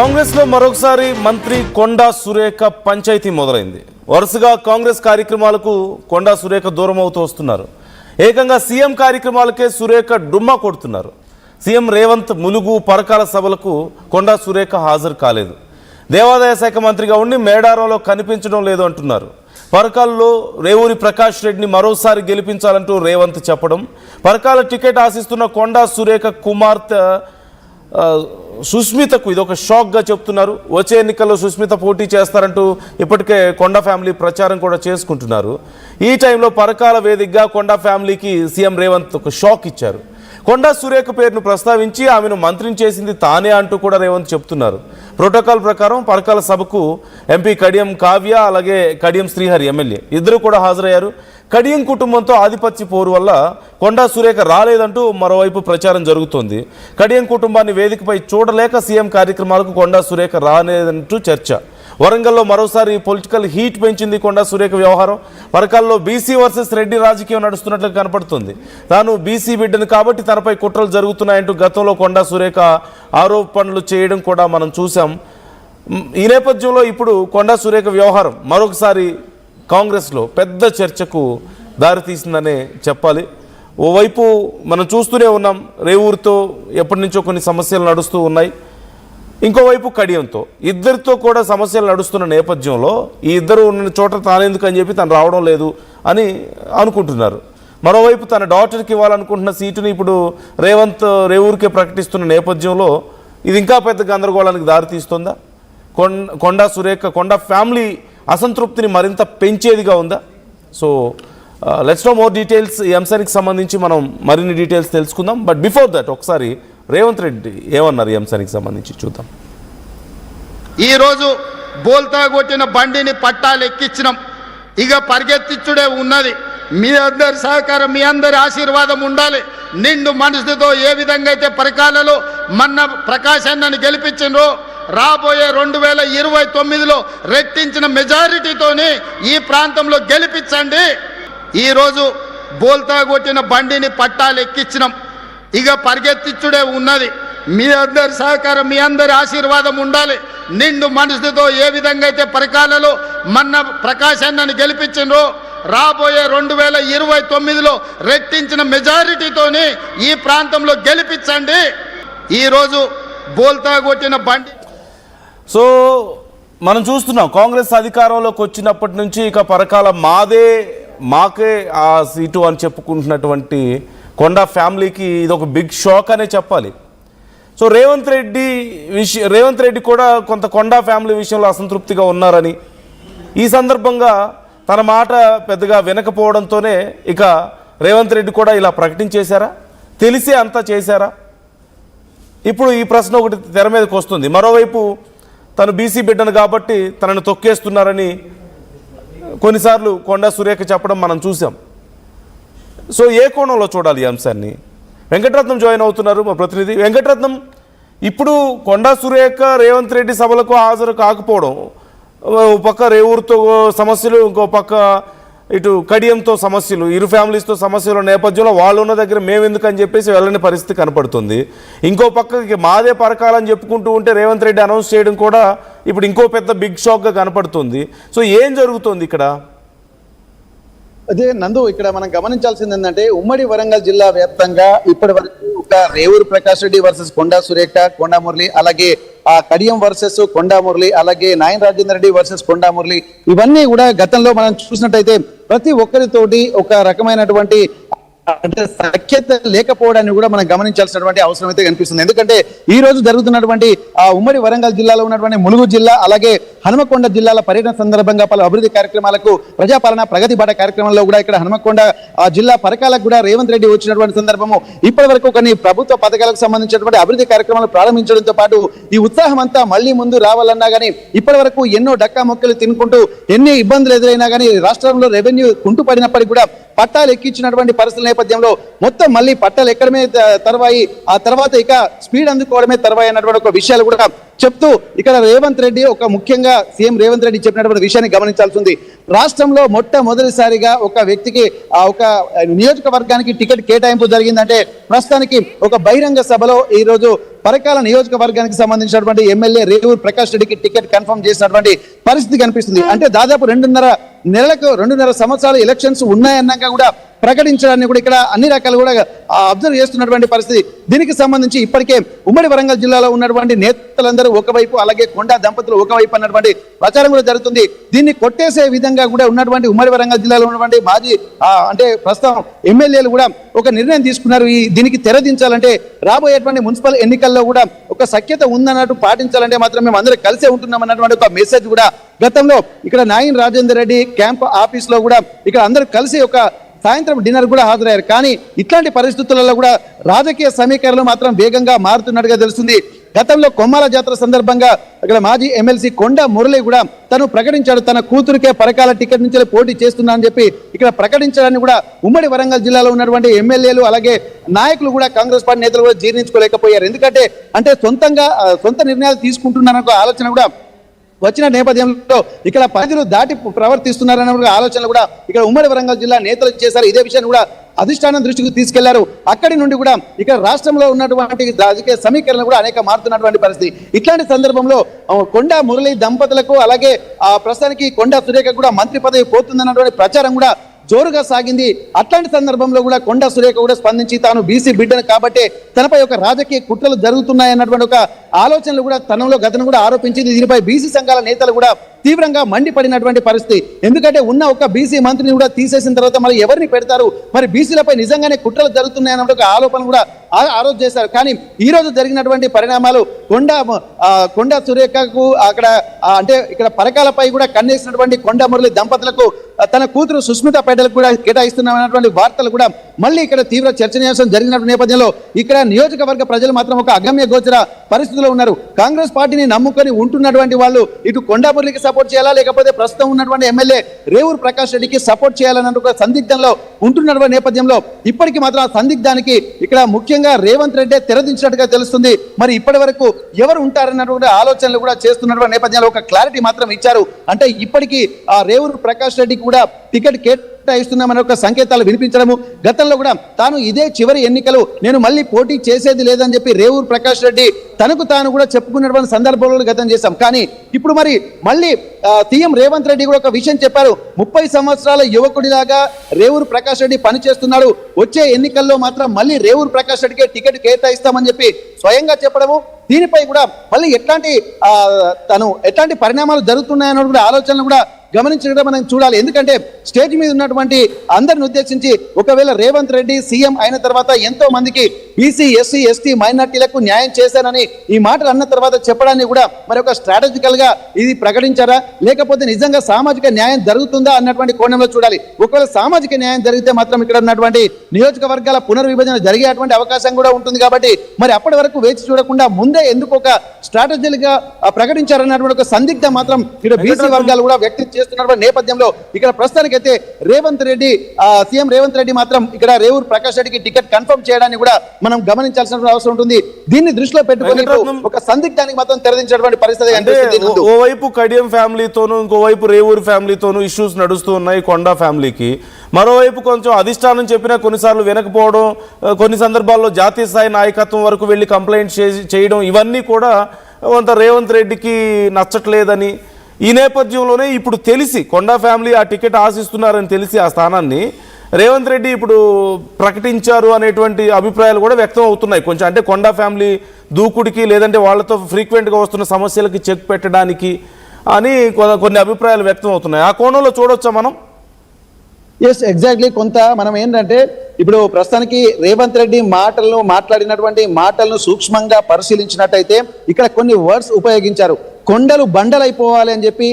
కాంగ్రెస్లో మరొకసారి మంత్రి కొండా సురేఖ పంచాయతీ మొదలైంది. వరుసగా కాంగ్రెస్ కార్యక్రమాలకు కొండా సురేఖ దూరం అవుతూ వస్తున్నారు. ఏకంగా సీఎం కార్యక్రమాలకే సురేఖ డుమ్మా కొడుతున్నారు. సీఎం రేవంత్ ములుగు పరకాల సభలకు కొండా సురేఖ హాజరు కాలేదు. దేవాదాయ శాఖ మంత్రిగా ఉండి మేడారంలో కనిపించడం లేదు అంటున్నారు. పరకాలలో రేవూరి ప్రకాష్ రెడ్డిని మరోసారి గెలిపించాలంటూ రేవంత్ చెప్పడం, పరకాల టికెట్ ఆశిస్తున్న కొండా సురేఖ కుమార్తె సుస్మితకు ఇదొక షాక్గా చెప్తున్నారు. వచ్చే ఎన్నికల్లో సుస్మిత పోటీ చేస్తారంటూ ఇప్పటికే కొండా ఫ్యామిలీ ప్రచారం కూడా చేసుకుంటున్నారు. ఈ టైంలో పరకాల వేదికగా కొండా ఫ్యామిలీకి సీఎం రేవంత్ ఒక షాక్ ఇచ్చారు. కొండా సురేఖ పేరును ప్రస్తావించి ఆమెను మంత్రిని చేసింది తానే అంటూ కూడా రేవంత్ చెప్తున్నారు. ప్రోటోకాల్ ప్రకారం పరకాల సభకు ఎంపీ కడియం కావ్య అలాగే కడియం శ్రీహరి ఎమ్మెల్యే ఇద్దరు కూడా హాజరయ్యారు. కడియం కుటుంబంతో ఆధిపత్య పోరు వల్ల కొండా సురేఖ రాలేదంటూ మరోవైపు ప్రచారం జరుగుతోంది. కడియం కుటుంబాన్ని వేదికపై చూడలేక సీఎం కార్యక్రమాలకు కొండా సురేఖ రాలేదంటూ చర్చ. వరంగల్లో మరోసారి పొలిటికల్ హీట్ పెంచింది కొండా సురేఖ వ్యవహారం. పరకాల్లో బీసీ వర్సెస్ రెడ్డి రాజకీయం నడుస్తున్నట్లు కనపడుతుంది. తాను బీసీ బిడ్డను కాబట్టి తనపై కుట్రలు జరుగుతున్నాయంటూ గతంలో కొండా సురేఖ ఆరోపణలు చేయడం కూడా మనం చూసాం. ఈ నేపథ్యంలో ఇప్పుడు కొండా సురేఖ వ్యవహారం మరొకసారి కాంగ్రెస్లో పెద్ద చర్చకు దారితీసిందనే చెప్పాలి. ఓవైపు మనం చూస్తూనే ఉన్నాం, రేవూరుతో ఎప్పటి నుంచో కొన్ని సమస్యలు నడుస్తూ ఉన్నాయి. ఇంకోవైపు కడియంతో ఇద్దరితో కూడా సమస్యలు నడుస్తున్న నేపథ్యంలో ఈ ఇద్దరు ఉన్న చోట తానేందుకు అని చెప్పి తను రావడం లేదు అని అనుకుంటున్నారు. మరోవైపు తన డాటర్కి ఇవ్వాలనుకుంటున్న సీటుని ఇప్పుడు రేవంత్ రేవూరుకే ప్రకటిస్తున్న నేపథ్యంలో ఇది ఇంకా పెద్ద గందరగోళానికి దారితీస్తుందా? కొండా సురేఖ కొండా ఫ్యామిలీ అసంతృప్తిని మరింత పెంచేదిగా ఉందా? So let's know more details. ఈ అంశానికి సంబంధించి మనం మరిన్ని డీటెయిల్స్ తెలుసుకుందాం. బట్ బిఫోర్ దట్ ఒకసారి రేవంత్ రెడ్డి ఏమన్నారు ఈ అంశానికి సంబంధించి చూద్దాం. ఈరోజు బోల్తా కొట్టిన బండిని పట్టాలు ఎక్కించినాం, ఇక పరిగెత్తించుడే ఉన్నది. మీ అందరి సహకారం, మీ అందరి ఆశీర్వాదం ఉండాలి. నిండు మనసుతో ఏ విధంగా అయితే పరికాలలో మొన్న ప్రకాశ్ అన్నని గెలిపించిండ్రో రాబోయే 2029లో రెట్టించిన మెజారిటీతోని ఈ ప్రాంతంలో గెలిపించండి. ఈరోజు బోల్తా కొట్టిన బండిని పట్టాలు ఎక్కించినాం, ఇక పరిగెత్తించుడే ఉన్నది. మీ అందరి సహకారం, మీ అందరి ఆశీర్వాదం ఉండాలి. నిండు మనసుతో ఏ విధంగా అయితే పరికాలలో మొన్న ప్రకాశ్ అన్నని గెలిపించిండ్రో రాబోయే 2029లో రెట్టించిన మెజారిటీతోని ఈ ప్రాంతంలో గెలిపించండి. ఈరోజు బోల్తా కొట్టిన బండి. సో మనం చూస్తున్నాం కాంగ్రెస్ అధికారంలోకి వచ్చినప్పటి నుంచి ఇక పరకాల మాకే ఆ సీటు అని చెప్పుకుంటున్నటువంటి కొండా ఫ్యామిలీకి ఇది ఒక బిగ్ షాక్ అనే చెప్పాలి. సో రేవంత్ రెడ్డి కూడా కొంత కొండా ఫ్యామిలీ విషయంలో అసంతృప్తిగా ఉన్నారని, ఈ సందర్భంగా తన మాట పెద్దగా వినకపోవడంతోనే ఇక రేవంత్ రెడ్డి కూడా ఇలా ప్రకటించేశారా? తెలిసే అంతా చేశారా? ఇప్పుడు ఈ ప్రశ్న ఒకటి తెర మీదకి వస్తుంది. మరోవైపు తను బీసీ బిడ్డను కాబట్టి తనను తొక్కేస్తున్నారని కొన్నిసార్లు కొండా సురేఖ చెప్పడం మనం చూసాం. సో ఏ కోణంలో చూడాలి ఈ అంశాన్ని? వెంకటరత్నం జాయిన్ అవుతున్నారు, మా ప్రతినిధి వెంకటరత్నం. ఇప్పుడు కొండా సురేఖ రేవంత్ రెడ్డి సభలకు హాజరు కాకపోవడం, ఓ పక్క రేవూరుతో సమస్యలు, ఇంకో పక్క ఇటు కడియంతో సమస్యలు, ఇరు ఫ్యామిలీస్తో సమస్యల నేపథ్యంలో వాళ్ళు ఉన్న దగ్గర మేమెందుకు అని చెప్పేసి వెళ్ళని పరిస్థితి కనపడుతుంది. ఇంకో పక్కకి మాదే పరకాలని చెప్పుకుంటూ ఉంటే రేవంత్ రెడ్డి అనౌన్స్ చేయడం కూడా ఇప్పుడు ఇంకో పెద్ద బిగ్ షాక్గా కనపడుతుంది. సో ఏం జరుగుతుంది ఇక్కడ? అదే నందు, ఇక్కడ మనం గమనించాల్సింది ఏంటంటే ఉమ్మడి వరంగల్ జిల్లా వ్యాప్తంగా ఇప్పటి వరకు ఒక రేవూరు ప్రకాష్ రెడ్డి వర్సెస్ కొండా సురేఖ, కొండా మురళి, అలాగే ఆ కడియం వర్సెస్ కొండా మురళి, అలాగే నాయన్ రాజేందర్ రెడ్డి వర్సెస్ కొండా మురళి, ఇవన్నీ కూడా గతంలో మనం చూసినట్టయితే ప్రతి ఒక్కరితోటి ఒక రకమైనటువంటి అంటే సఖ్యత లేకపోవడాన్ని కూడా మనం గమనించాల్సినటువంటి అవసరం అయితే కనిపిస్తుంది. ఎందుకంటే ఈ రోజు జరుగుతున్నటువంటి ఆ ఉమ్మడి వరంగల్ జిల్లాలో ఉన్నటువంటి ములుగు జిల్లా అలాగే హనుమకొండ జిల్లాల పర్యటన సందర్భంగా పలు అభివృద్ధి కార్యక్రమాలకు ప్రజాపాలన ప్రగతి బాట కార్యక్రమంలో కూడా ఇక్కడ హనుమకొండ జిల్లా పరకాలకు కూడా రేవంత్ రెడ్డి వచ్చినటువంటి సందర్భము ఇప్పటి వరకు కొన్ని ప్రభుత్వ పథకాలకు సంబంధించినటువంటి అభివృద్ధి కార్యక్రమాలు ప్రారంభించడంతో పాటు ఈ ఉత్సాహం అంతా మళ్లీ ముందు రావాలన్నా కానీ ఇప్పటి వరకు ఎన్నో డక్కా మొక్కలు తినుకుంటూ ఎన్ని ఇబ్బందులు ఎదురైనా కానీ రాష్ట్రంలో రెవెన్యూ కుంటుపడినప్పటికీ కూడా పట్టాలు ఎక్కించినటువంటి పరిస్థితుల నేపథ్యంలో మొత్తం మళ్ళీ పట్టాలు ఎక్కడమే తర్వాయి, ఆ తర్వాత ఇక స్పీడ్ అందుకోవడమే తర్వాయి అన్నటువంటి ఒక విషయాలు కూడా చెప్తూ ఇక్కడ రేవంత్ రెడ్డి ఒక ముఖ్యంగా సీఎం రేవంత్ రెడ్డి చెప్పినటువంటి విషయాన్ని గమనించాల్సి ఉంది. రాష్ట్రంలో మొట్టమొదటిసారిగా ఒక వ్యక్తికి ఒక నియోజకవర్గానికి టికెట్ కేటాయింపు జరిగిందంటే ప్రస్తుతానికి ఒక బహిరంగ సభలో ఈ రోజు పరకాల నియోజకవర్గానికి సంబంధించినటువంటి ఎమ్మెల్యే రేవూరు ప్రకాష్ రెడ్డికి టికెట్ కన్ఫర్మ్ చేసినటువంటి పరిస్థితి కనిపిస్తుంది. అంటే దాదాపు 2.5 సంవత్సరాలు ఎలక్షన్స్ ఉన్నాయన్నాక కూడా ప్రకటించడాన్ని కూడా ఇక్కడ అన్ని రకాలు కూడా అబ్జర్వ్ చేస్తున్నటువంటి పరిస్థితి. దీనికి సంబంధించి ఇప్పటికే ఉమ్మడి వరంగల్ జిల్లాలో ఉన్నటువంటి నేతలందరూ ఒకవైపు, అలాగే కొండా దంపతులు ఒకవైపు అన్నటువంటి ప్రచారం కూడా జరుగుతుంది. దీన్ని కొట్టేసే విధంగా కూడా ఉన్నటువంటి ఉమ్మడి వరంగల్ జిల్లాలో ఉన్నటువంటి మాజీ అంటే ప్రస్తుతం ఎమ్మెల్యేలు కూడా ఒక నిర్ణయం తీసుకున్నారు. దీనికి తెరదించాలంటే రాబోయేటువంటి మున్సిపల్ ఎన్నికల్లో కూడా ఒక సఖ్యత ఉందన్నట్టు పాటించాలంటే మాత్రం మేము అందరూ కలిసే ఉంటున్నాం అన్నటువంటి ఒక మెసేజ్ కూడా గతంలో ఇక్కడ నాయన్ రాజేందర్ రెడ్డి క్యాంప్ ఆఫీస్ లో కూడా ఇక్కడ అందరూ కలిసి ఒక సాయంత్రం డిన్నర్ కూడా హాజరయ్యారు. కానీ ఇట్లాంటి పరిస్థితులలో కూడా రాజకీయ సమీకరణలు మాత్రం వేగంగా మారుతున్నట్టుగా తెలుస్తుంది. గతంలో కొమ్మాల జాతర సందర్భంగా ఇక్కడ మాజీ ఎమ్మెల్సీ కొండా మురళి కూడా తను ప్రకటించాడు, తన కూతురికే పరకాల టికెట్ నుంచి పోటీ చేస్తున్నా అని చెప్పి ఇక్కడ ప్రకటించడాన్ని కూడా ఉమ్మడి వరంగల్ జిల్లాలో ఉన్నటువంటి ఎమ్మెల్యేలు అలాగే నాయకులు కూడా కాంగ్రెస్ పార్టీ నేతలు కూడా జీర్ణించుకోలేకపోయారు. ఎందుకంటే సొంత నిర్ణయాలు తీసుకుంటున్నారన్న ఆలోచన కూడా వచ్చిన నేపథ్యంలో ఇక్కడ పరిధులు దాటి ప్రవర్తిస్తున్నారన్న ఆలోచనలు కూడా ఇక్కడ ఉమ్మడి వరంగల్ జిల్లా నేతలు చేశారు. ఇదే విషయాన్ని కూడా అధిష్టానం దృష్టికి తీసుకెళ్లారు. అక్కడి నుండి కూడా ఇక్కడ రాష్ట్రంలో ఉన్నటువంటి రాజకీయ సమీకరణలు కూడా అనేక మారుతున్నటువంటి పరిస్థితి. ఇట్లాంటి సందర్భంలో కొండా మురళి దంపతులకు అలాగే ప్రస్తుతానికి కొండా సురేఖ కూడా మంత్రి పదవి పోతుందన్నటువంటి ప్రచారం కూడా జోరుగా సాగింది. అట్లాంటి సందర్భంలో కూడా కొండా సురేఖ కూడా స్పందించి తాను బీసీ బిడ్డను కాబట్టి తనపై ఒక రాజకీయ కుట్రలు జరుగుతున్నాయన్నటువంటి ఒక ఆలోచనలు కూడా తనలో గతను కూడా ఆరోపించింది. దీనిపై బీసీ సంఘాల నేతలు కూడా తీవ్రంగా మండిపడినటువంటి పరిస్థితి. ఎందుకంటే ఉన్న ఒక బీసీ మంత్రిని కూడా తీసేసిన తర్వాత మరి ఎవరిని పెడతారు, మరి బీసీలపై నిజంగానే కుట్రలు జరుగుతున్నాయన్న ఒక ఆరోపణ కూడా ఆ రోజు చేశారు. కానీ ఈ రోజు జరిగినటువంటి పరిణామాలు కొండా సురేఖకు అక్కడ అంటే ఇక్కడ పరకాలపై కూడా కన్నేసినటువంటి కొండా మురళి దంపతులకు తన కూతురు సుస్మిత పేటలకు కూడా కేటాయిస్తున్నటువంటి వార్తలు కూడా మళ్ళీ ఇక్కడ తీవ్ర చర్చనీయాంశం జరిగినటువంటి నేపథ్యంలో ఇక్కడ నియోజకవర్గ ప్రజలు మాత్రం ఒక అగమ్య గోచర పరిస్థితిలో ఉన్నారు. కాంగ్రెస్ పార్టీని నమ్ముకొని ఉంటున్నటువంటి వాళ్ళు ఇటు కొండా మురళికి సపోర్ట్ చేయాలా, లేకపోతే ప్రస్తుతం ఉన్నటువంటి ఎమ్మెల్యే రేవూరు ప్రకాష్ రెడ్డికి సపోర్ట్ చేయాలన్న ఒక సందిగ్ధంలో ఉంటున్నటువంటి నేపథ్యంలో ఇప్పటికీ మాత్రం ఆ సందిగ్ధానికి ఇక్కడ ముఖ్యంగా రేవంత్ రెడ్డి తెరదించినట్టుగా తెలుస్తుంది. మరి ఇప్పటి వరకు ఎవరు ఉంటారన్నటువంటి ఆలోచనలు కూడా చేస్తున్నటువంటి నేపథ్యంలో ఒక క్లారిటీ మాత్రం ఇచ్చారు. అంటే ఇప్పటికీ ఆ రేవూరు ప్రకాష్ రెడ్డికి కూడా టికెట్ కేటాయిస్తున్నామని ఒక సంకేతాలు వినిపించడము, గతంలో కూడా తాను ఇదే చివరి ఎన్నికలు నేను మళ్ళీ పోటీ చేసేది లేదని చెప్పి రేవూరు ప్రకాష్ రెడ్డి తనకు తాను కూడా చెప్పుకున్నటువంటి సందర్భంలో గతం చేశాం. కానీ ఇప్పుడు మరి మళ్ళీ సీఎం రేవంత్ రెడ్డి కూడా ఒక విషయం చెప్పారు. 30 సంవత్సరాల యువకుడిలాగా రేవూరు ప్రకాష్ రెడ్డి పనిచేస్తున్నాడు, వచ్చే ఎన్నికల్లో మాత్రం మళ్ళీ రేవూరు ప్రకాష్ రెడ్డికే టికెట్ కేటాయిస్తామని చెప్పి స్వయంగా చెప్పడము, దీనిపై కూడా మళ్ళీ ఎట్లాంటి పరిణామాలు జరుగుతున్నాయన్న కూడా ఆలోచనలు కూడా గమనించడం మనం చూడాలి. ఎందుకంటే స్టేజ్ మీద ఉన్నటువంటి అందరిని ఉద్దేశించి ఒకవేళ రేవంత్ రెడ్డి సీఎం అయిన తర్వాత ఎంతో మందికి బీసీ ఎస్సీ ఎస్టీ మైనార్టీలకు న్యాయం చేశానని ఈ మాటలు అన్న తర్వాత చెప్పడాన్ని కూడా మరి ఒక స్ట్రాటజికల్ గా ఇది ప్రకటించారా, లేకపోతే నిజంగా సామాజిక న్యాయం జరుగుతుందా అన్నటువంటి కోణంలో చూడాలి. ఒకవేళ సామాజిక న్యాయం జరిగితే మాత్రం ఇక్కడ ఉన్నటువంటి నియోజకవర్గాల పునర్విభజన జరిగేటువంటి అవకాశం కూడా ఉంటుంది. కాబట్టి మరి అప్పటి వరకు వేచి చూడకుండా ముందే ఎందుకు ఒక స్ట్రాటజికల్ గా ప్రకటించారన్నటువంటి ఒక సందిగ్ధం మాత్రం ఇక్కడ బీసీ వర్గాలు కూడా వ్యక్తం చేస్తున్నటువంటి నేపథ్యంలో ఇక్కడ ప్రస్తుతానికైతే సీఎం రేవంత్ రెడ్డి మాత్రం ఇక్కడ రేవూరు ప్రకాష్ రెడ్డికి టికెట్ కన్ఫర్మ్ చేయడాన్ని కూడా మనం గమనించాల్సిన అవసరం ఉంటుంది. దీన్ని దృష్టిలో పెట్టుకొని ఒక సందిగ్ధానికి మాత్రం తెరదించేటువంటి పరిస్థితి కనిపిస్తుంది. ఓవైపు కడియం ఫ్యామిలీతోనూ ఇంకోవైపు రేవూరు ఫ్యామిలీతోనూ ఇష్యూస్ నడుస్తూ ఉన్నాయి కొండా ఫ్యామిలీకి. మరోవైపు కొంచెం అధిష్టానం చెప్పినా కొన్నిసార్లు వినకపోవడం, కొన్ని సందర్భాల్లో జాతీయ స్థాయి నాయకత్వం వరకు వెళ్ళి కంప్లైంట్ చేయడం, ఇవన్నీ కూడా కొంత రేవంత్ రెడ్డికి నచ్చట్లేదని ఈ నేపథ్యంలోనే ఇప్పుడు తెలిసి కొండా ఫ్యామిలీ ఆ టికెట్ ఆశిస్తున్నారని తెలిసి ఆ స్థానాన్ని రేవంత్ రెడ్డి ఇప్పుడు ప్రకటించారు అనేటువంటి అభిప్రాయాలు కూడా వ్యక్తం అవుతున్నాయి. కొంచెం అంటే కొండా ఫ్యామిలీ దూకుడికి లేదంటే వాళ్ళతో ఫ్రీక్వెంట్గా వస్తున్న సమస్యలకి చెక్ పెట్టడానికి అని కొన్ని అభిప్రాయాలు వ్యక్తం అవుతున్నాయి. ఆ కోణంలో చూడొచ్చా మనం? Yes, exactly. కొంత మనం ఏంటంటే ఇప్పుడు ప్రస్తుతానికి రేవంత్ రెడ్డి మాట్లాడినటువంటి మాటలను సూక్ష్మంగా పరిశీలించినట్టయితే ఇక్కడ కొన్ని వర్డ్స్ ఉపయోగించారు. కొండలు బండలైపోవాలి అని చెప్పి